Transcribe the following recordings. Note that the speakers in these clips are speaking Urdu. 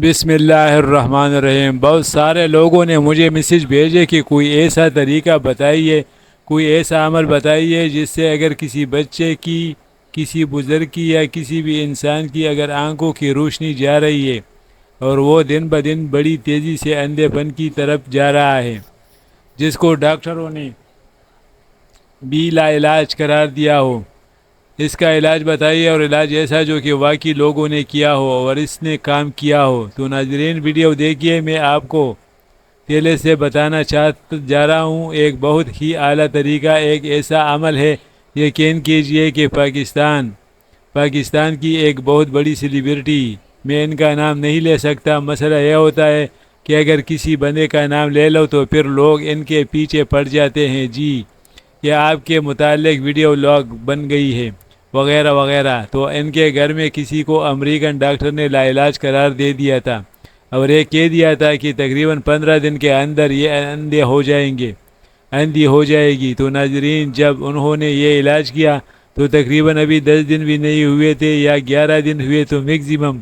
بسم اللہ الرحمن الرحیم۔ بہت سارے لوگوں نے مجھے میسج بھیجے کہ کوئی ایسا طریقہ بتائیے، کوئی ایسا عمل بتائیے جس سے اگر کسی بچے کی، کسی بزرگ کی یا کسی بھی انسان کی اگر آنکھوں کی روشنی جا رہی ہے اور وہ دن بدن بڑی تیزی سے اندھے پن کی طرف جا رہا ہے، جس کو ڈاکٹروں نے بھی لا علاج قرار دیا ہو، اس کا علاج بتائیے، اور علاج ایسا جو کہ واقعی لوگوں نے کیا ہو اور اس نے کام کیا ہو۔ تو ناظرین ویڈیو دیکھیے، میں آپ کو پہلے سے بتانا جا رہا ہوں، ایک بہت ہی اعلیٰ طریقہ، ایک ایسا عمل ہے، یقین کیجئے کہ پاکستان کی ایک بہت بڑی سیلیبریٹی، میں ان کا نام نہیں لے سکتا، مسئلہ یہ ہوتا ہے کہ اگر کسی بندے کا نام لے لو تو پھر لوگ ان کے پیچھے پڑ جاتے ہیں، جی یہ آپ کے متعلق ویڈیو لاگ بن گئی ہے وغیرہ وغیرہ۔ تو ان کے گھر میں کسی کو امریکن ڈاکٹر نے لا علاج قرار دے دیا تھا اور یہ کہہ دیا تھا کہ تقریباً 15 دن کے اندر یہ اندھے ہو جائیں گے، اندھی ہو جائے گی۔ تو ناظرین جب انہوں نے یہ علاج کیا تو تقریباً ابھی 10 دن بھی نہیں ہوئے تھے یا 11 دن ہوئے تو میکزیمم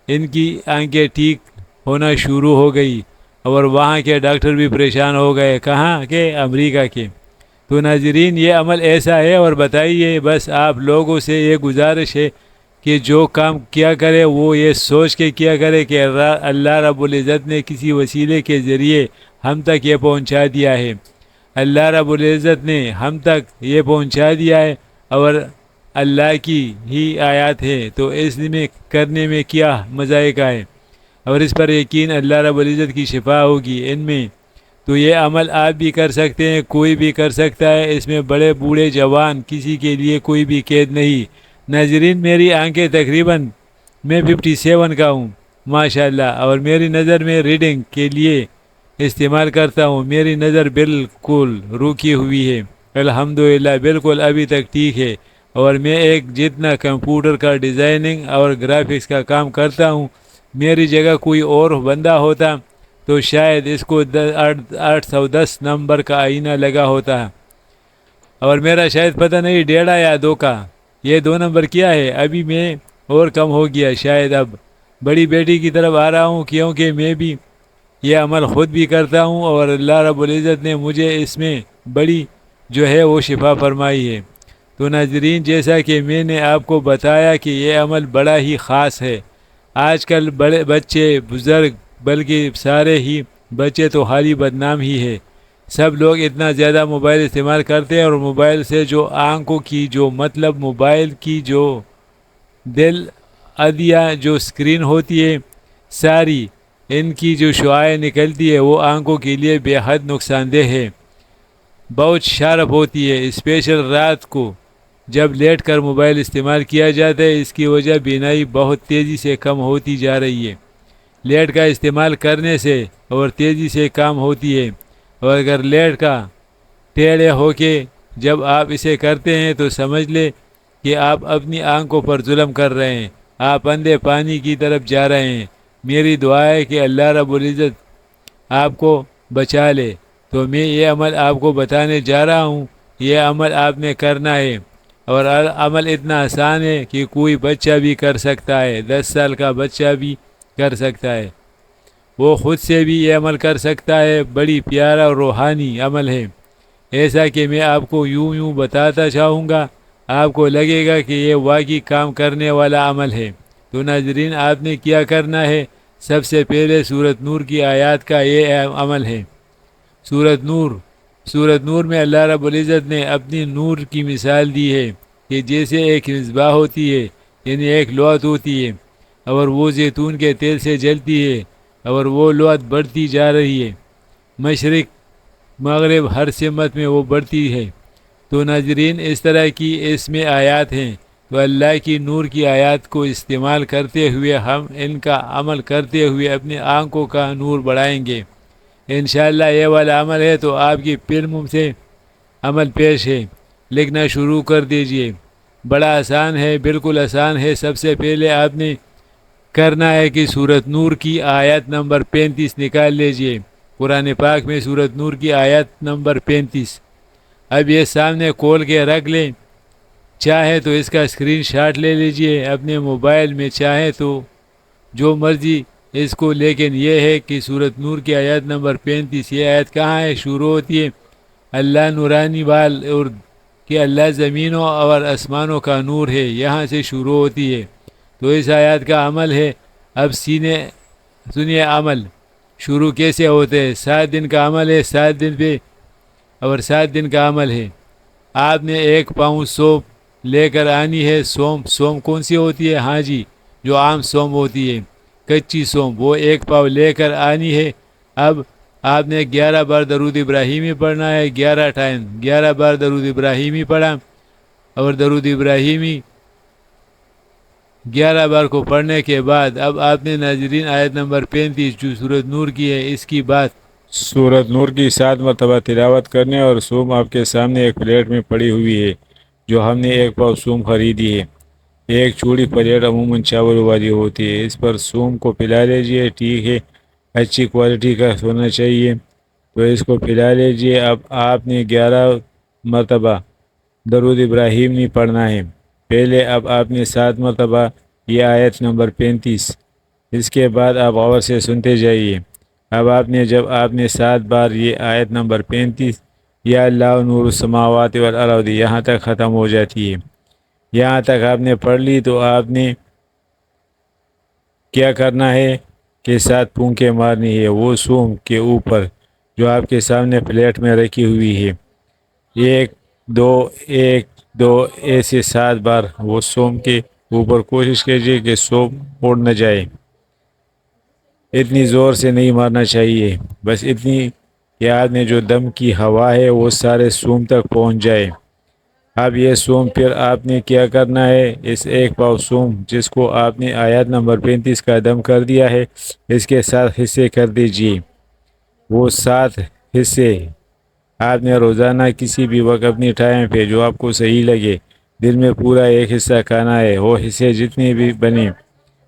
ان کی آنکھیں ٹھیک ہونا شروع ہو گئی، اور وہاں کے ڈاکٹر بھی پریشان ہو گئے، کہاں کے؟ امریکہ کے۔ تو ناظرین یہ عمل ایسا ہے، اور بتائیے، بس آپ لوگوں سے یہ گزارش ہے کہ جو کام کیا کرے وہ یہ سوچ کے کیا کرے کہ اللہ رب العزت نے کسی وسیلے کے ذریعے ہم تک یہ پہنچا دیا ہے، اللہ رب العزت نے ہم تک یہ پہنچا دیا ہے، اور اللہ کی ہی آیات ہے، تو اس میں کرنے میں کیا مذائقہ ہے، اور اس پر یقین اللہ رب العزت کی شفا ہوگی ان میں۔ تو یہ عمل آپ بھی کر سکتے ہیں، کوئی بھی کر سکتا ہے، اس میں بڑے بوڑھے جوان کسی کے لیے کوئی بھی قید نہیں۔ ناظرین میری آنکھیں تقریباً میں 57 کا ہوں ماشاءاللہ، اور میری نظر میں ریڈنگ کے لیے استعمال کرتا ہوں، میری نظر بالکل روکی ہوئی ہے الحمدللہ، بالکل ابھی تک ٹھیک ہے، اور میں ایک جتنا کمپیوٹر کا ڈیزائننگ اور گرافکس کا کام کرتا ہوں، میری جگہ کوئی اور بندہ ہوتا تو شاید اس کو 810 نمبر کا آئینہ لگا ہوتا، اور میرا شاید پتہ نہیں 1.5 یا 2 کا، یہ 2 نمبر کیا ہے، ابھی میں اور کم ہو گیا شاید۔ اب بڑی بیٹی کی طرف آ رہا ہوں کیونکہ میں بھی یہ عمل خود بھی کرتا ہوں، اور اللہ رب العزت نے مجھے اس میں بڑی جو ہے وہ شفا فرمائی ہے۔ تو ناظرین جیسا کہ میں نے آپ کو بتایا کہ یہ عمل بڑا ہی خاص ہے، آج کل بڑے بچے بزرگ بلکہ سارے ہی بچے تو حالی بدنام ہی ہے، سب لوگ اتنا زیادہ موبائل استعمال کرتے ہیں، اور موبائل سے جو آنکھوں کی جو مطلب موبائل کی جو دل ادیا جو اسکرین ہوتی ہے ساری، ان کی جو شعاعیں نکلتی ہے وہ آنکھوں کے لیے بے حد نقصان دہ ہے، بہت شارپ ہوتی ہے، اسپیشل رات کو جب لیٹ کر موبائل استعمال کیا جاتا ہے، اس کی وجہ بینائی بہت تیزی سے کم ہوتی جا رہی ہے، لیٹ کا استعمال کرنے سے اور تیزی سے کام ہوتی ہے، اور اگر لیٹ کا ٹیڑھے ہو کے جب آپ اسے کرتے ہیں تو سمجھ لے کہ آپ اپنی آنکھوں پر ظلم کر رہے ہیں، آپ اندھے پانی کی طرف جا رہے ہیں۔ میری دعا ہے کہ اللہ رب العزت آپ کو بچا لے۔ تو میں یہ عمل آپ کو بتانے جا رہا ہوں، یہ عمل آپ نے کرنا ہے، اور عمل اتنا آسان ہے کہ کوئی بچہ بھی کر سکتا ہے، 10 سال کا بچہ بھی کر سکتا ہے، وہ خود سے بھی یہ عمل کر سکتا ہے، بڑی پیارا اور روحانی عمل ہے، ایسا کہ میں آپ کو یوں بتاتا چاہوں گا، آپ کو لگے گا کہ یہ واقعی کام کرنے والا عمل ہے۔ تو ناظرین آپ نے کیا کرنا ہے، سب سے پہلے سورۃ نور کی آیات کا یہ عمل ہے، سورۃ نور میں اللہ رب العزت نے اپنی نور کی مثال دی ہے کہ جیسے ایک مصباح ہوتی ہے، یعنی ایک لوت ہوتی ہے، اور وہ زیتون کے تیل سے جلتی ہے، اور وہ لوت بڑھتی جا رہی ہے، مشرق مغرب ہر سمت میں وہ بڑھتی ہے۔ تو ناظرین اس طرح کی اس میں آیات ہیں، تو اللہ کی نور کی آیات کو استعمال کرتے ہوئے ہم ان کا عمل کرتے ہوئے اپنی آنکھوں کا نور بڑھائیں گے انشاءاللہ۔ یہ والا عمل ہے تو آپ کی فلم سے عمل پیش ہے، لکھنا شروع کر دیجئے، بڑا آسان ہے، بالکل آسان ہے۔ سب سے پہلے آپ نے کرنا ہے کہ سورۃ نور کی آیت نمبر 35 نکال لیجئے، قرآن پاک میں سورۃ نور کی آیت نمبر 35، اب یہ سامنے کھول کے رکھ لیں، چاہے تو اس کا اسکرین شاٹ لے لیجئے اپنے موبائل میں، چاہے تو جو مرضی اس کو، لیکن یہ ہے کہ سورۃ نور کی آیت نمبر 35، یہ آیت کہاں ہے شروع ہوتی ہے؟ اللہ نورانی وال، اور کہ اللہ زمینوں اور آسمانوں کا نور ہے، یہاں سے شروع ہوتی ہے۔ تو اس آیات کا عمل ہے۔ اب سنیے عمل شروع کیسے ہوتے ہیں۔ 7 دن کا عمل ہے، 7 دن پہ، اور 7 دن کا عمل ہے۔ آپ نے 1 پاؤں سونف لے کر آنی ہے۔ سونف کون سی ہوتی ہے؟ ہاں جی، جو عام سونف ہوتی ہے، کچی سونف، وہ 1 پاؤ لے کر آنی ہے۔ اب آپ نے 11 بار درود ابراہیمی پڑھنا ہے، 11 ٹائم، 11 بار درود ابراہیمی پڑھا، اور درود ابراہیمی 11 بار کو پڑھنے کے بعد اب آپ نے ناظرین آیت نمبر 35 جو سورۃ نور کی ہے، اس کی بات سورۃ نور کی 7 مرتبہ تلاوت کرنے، اور سوم آپ کے سامنے ایک پلیٹ میں پڑی ہوئی ہے، جو ہم نے 1 پاؤ سوم خریدی ہے۔ ایک چوڑی پلیٹ عموماً چاول والی ہوتی ہے، اس پر سوم کو پلا لیجئے۔ ٹھیک ہے، اچھی کوالٹی کا ہونا چاہیے، تو اس کو پلا لیجئے۔ اب آپ نے 11 مرتبہ درود ابراہیم نہیں پڑھنا ہے پہلے۔ اب آپ نے 7 مرتبہ یہ آیت نمبر 35، اس کے بعد آپ غور سے سنتے جائیے۔ اب جب آپ نے 7 بار یہ آیت نمبر 35 یا اللہ نور السماوات والارض یہاں تک ختم ہو جاتی ہے، یہاں تک آپ نے پڑھ لی، تو آپ نے کیا کرنا ہے کہ 7 پھونکے مارنی ہے وہ سوم کے اوپر جو آپ کے سامنے پلیٹ میں رکھی ہوئی ہے۔ 1 2 1 2 ایسے 7 بار وہ سوم کے اوپر کوشش کیجیے کہ سوم اڑ نہ جائے۔ اتنی زور سے نہیں مارنا چاہیے، بس اتنی کہ آپ نے جو دم کی ہوا ہے وہ سارے سوم تک پہنچ جائے۔ اب یہ سوم پھر آپ نے کیا کرنا ہے، اس 1 پاؤ سوم جس کو آپ نے آیت نمبر 35 کا دم کر دیا ہے، اس کے 7 حصے کر دیجئے۔ وہ 7 حصے آپ نے روزانہ کسی بھی وقت اپنی ٹائم پہ جو آپ کو صحیح لگے، دن میں پورا 1 حصہ کھانا ہے۔ وہ حصے جتنے بھی بنے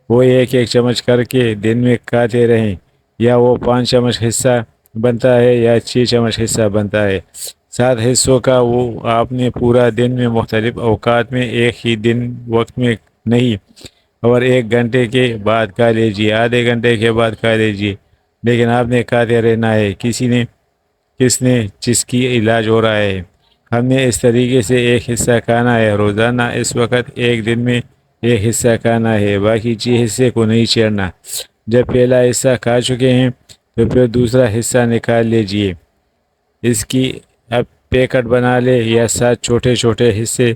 وہ 1 چمچ کر کے دن میں کھاتے رہیں، یا وہ 5 چمچ حصہ بنتا ہے یا 6 چمچ حصہ بنتا ہے۔ 7 حصوں کا وہ آپ نے پورا دن میں مختلف اوقات میں، ایک ہی دن وقت میں نہیں، اور 1 گھنٹے کے بعد کھا لیجیے، آدھے گھنٹے کے بعد کھا لیجیے، لیکن آپ نے کھاتے رہنا ہے۔ کس نے جس کی علاج ہو رہا ہے، ہم نے اس طریقے سے 1 حصہ کھانا ہے روزانہ۔ اس وقت 1 دن میں 1 حصہ کھانا ہے، باقی 6 حصے کو نہیں چھیڑنا۔ جب پہلا حصہ کھا چکے ہیں تو پھر دوسرا حصہ نکال لیجئے۔ اس کی اب پیکٹ بنا لے، یا 7 چھوٹے چھوٹے حصے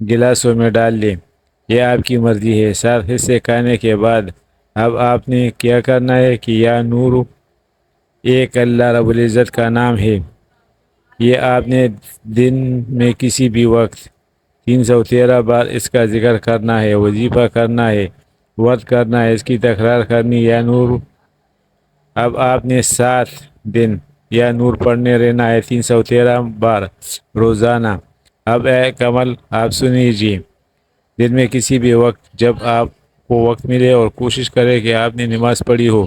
گلاسوں میں ڈال لیں، یہ آپ کی مرضی ہے۔ 7 حصے کھانے کے بعد اب آپ نے کیا کرنا ہے کہ یا نور، ایک اللہ رب العزت کا نام ہے، یہ آپ نے دن میں کسی بھی وقت 313 بار اس کا ذکر کرنا ہے، وظیفہ کرنا ہے، ورد کرنا ہے، اس کی تکرار کرنی۔ یا نور، اب آپ نے 7 دن یا نور پڑھنے رہنا ہے 313 بار روزانہ۔ اب ایک عمل آپ سنیجیے، دن میں کسی بھی وقت جب آپ کو وقت ملے، اور کوشش کرے کہ آپ نے نماز پڑھی ہو،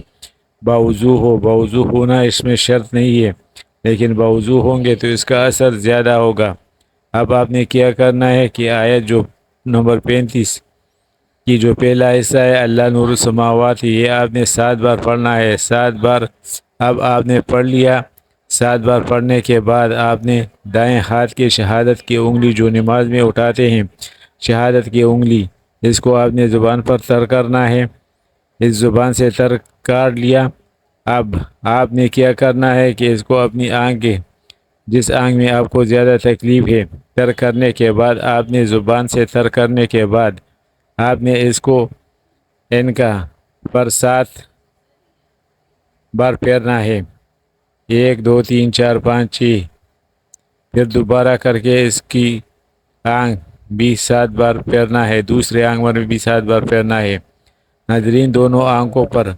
باوضو ہو۔ باوضو ہونا اس میں شرط نہیں ہے، لیکن باوضو ہوں گے تو اس کا اثر زیادہ ہوگا۔ اب آپ نے کیا کرنا ہے کہ آیت جو نمبر 35 کی جو پہلا حصہ ہے اللہ نور السماوات، یہ آپ نے 7 بار پڑھنا ہے، 7 بار۔ اب آپ نے پڑھ لیا، 7 بار پڑھنے کے بعد آپ نے دائیں ہاتھ کے شہادت کی انگلی جو نماز میں اٹھاتے ہیں، شہادت کی انگلی، اس کو آپ نے زبان پر تر کرنا ہے۔ اس زبان سے تر کاٹ لیا۔ اب آپ نے کیا کرنا ہے کہ اس کو اپنی آنکھ کے جس آنکھ میں آپ کو زیادہ تکلیف ہے، تر کرنے کے بعد آپ نے زبان سے تر کرنے کے بعد آپ نے اس کو ان کا پر 7 بار پھیرنا ہے، 1 2 3 4 5 6، پھر دوبارہ کر کے اس کی آنکھ بھی 7 بار پھیرنا ہے، دوسرے آنکھ پر بھی 7 بار پھیرنا ہے۔ ناظرین، دونوں آنکھوں پر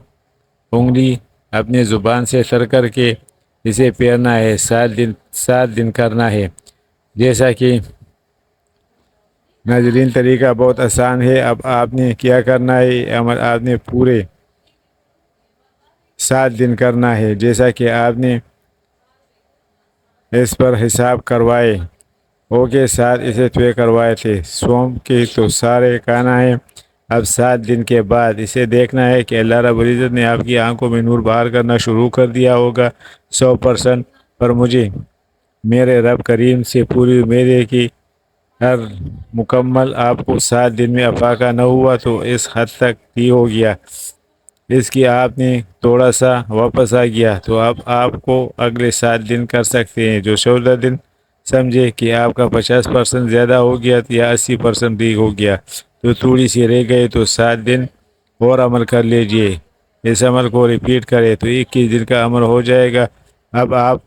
انگلی اپنے زبان سے تر کر کے اسے پھیرنا ہے، 7 دن کرنا ہے۔ جیسا کہ ناظرین طریقہ بہت آسان ہے۔ اب آپ نے کیا کرنا ہے، عمل آپ نے پورے 7 دن کرنا ہے، جیسا کہ آپ نے اس پر حساب کروائے ہو کے 7 اسے طے کروائے تھے۔ سوم کے تو سارے کھانا ہے۔ اب 7 دن کے بعد اسے دیکھنا ہے کہ اللہ رب العزت نے آپ کی آنکھوں میں نور باہر کرنا شروع کر دیا ہوگا 100%۔ پر مجھے میرے رب کریم سے پوری امید ہے کہ ہر مکمل آپ کو 7 دن میں افاقہ نہ ہوا تو اس حد تک ہی ہو گیا، اس کی آپ نے تھوڑا سا واپس آ گیا تو اب آپ کو اگلے 7 دن کر سکتے ہیں، جو 14 دن سمجھے کہ آپ کا 50% زیادہ ہو گیا یا 80% بھی ہو گیا تو تھوڑی سی رہ گئے تو 7 دن اور عمل کر لیجئے، اس عمل کو ریپیٹ کرے تو 21 دن کا عمل ہو جائے گا۔ اب آپ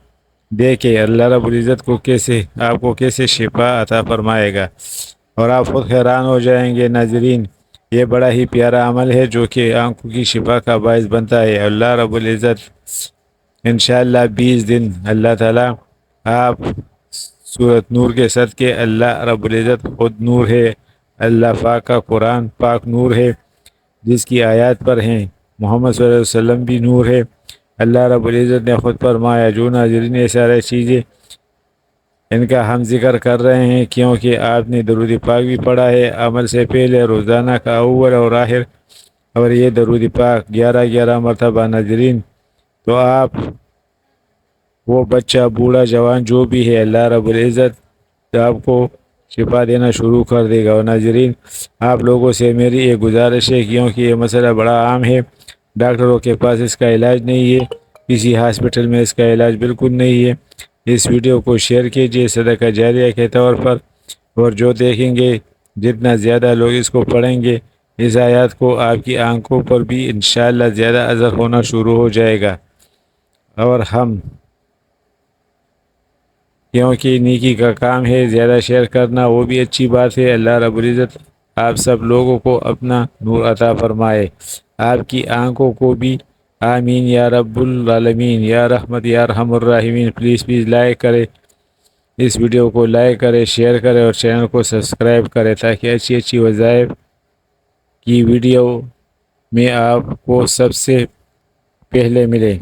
دیکھیں اللہ رب العزت کو آپ کو کیسے شفا عطا فرمائے گا، اور آپ خود حیران ہو جائیں گے۔ ناظرین، یہ بڑا ہی پیارا عمل ہے جو کہ آنکھوں کی شفا کا باعث بنتا ہے۔ اللہ رب العزت انشاءاللہ 20 دن اللہ تعالیٰ آپ سورۃ نور کے صدقے، اللہ رب العزت خود نور ہے، اللہ پاک کا قرآن پاک نور ہے جس کی آیات پر ہیں، محمد صلی اللہ علیہ وسلم بھی نور ہے۔ اللہ رب العزت نے خود فرمایا، جو ناظرین یہ سارے چیزیں ان کا ہم ذکر کر رہے ہیں کیونکہ آپ نے درود پاک بھی پڑھا ہے عمل سے پہلے روزانہ کا اول اور آخر، اور یہ درود پاک 11 مرتبہ ناظرین، تو آپ وہ بچہ بوڑھا جوان جو بھی ہے اللہ رب العزت آپ کو شفا دینا شروع کر دے گا۔ اور ناظرین، آپ لوگوں سے میری ایک گزارش ہے کیونکہ یہ مسئلہ بڑا عام ہے، ڈاکٹروں کے پاس اس کا علاج نہیں ہے، کسی ہاسپٹل میں اس کا علاج بالکل نہیں ہے، اس ویڈیو کو شیئر کیجئے صدقہ جاریہ کے طور پر، اور جو دیکھیں گے جتنا زیادہ لوگ اس کو پڑھیں گے اس آیات کو، آپ کی آنکھوں پر بھی انشاءاللہ زیادہ اثر ہونا شروع ہو جائے گا۔ اور ہم کیونکہ نیکی کا کام ہے زیادہ شیئر کرنا، وہ بھی اچھی بات ہے۔ اللہ رب العزت آپ سب لوگوں کو اپنا نور عطا فرمائے، آپ کی آنکھوں کو بھی، آمین یا رب العالمین یا رحمت یا ارحم الراحمین۔ پلیز لائک کرے اس ویڈیو کو، لائک کرے، شیئر کرے اور چینل کو سبسکرائب کرے تاکہ اچھی وظائف کی ویڈیو میں آپ کو سب سے پہلے ملے۔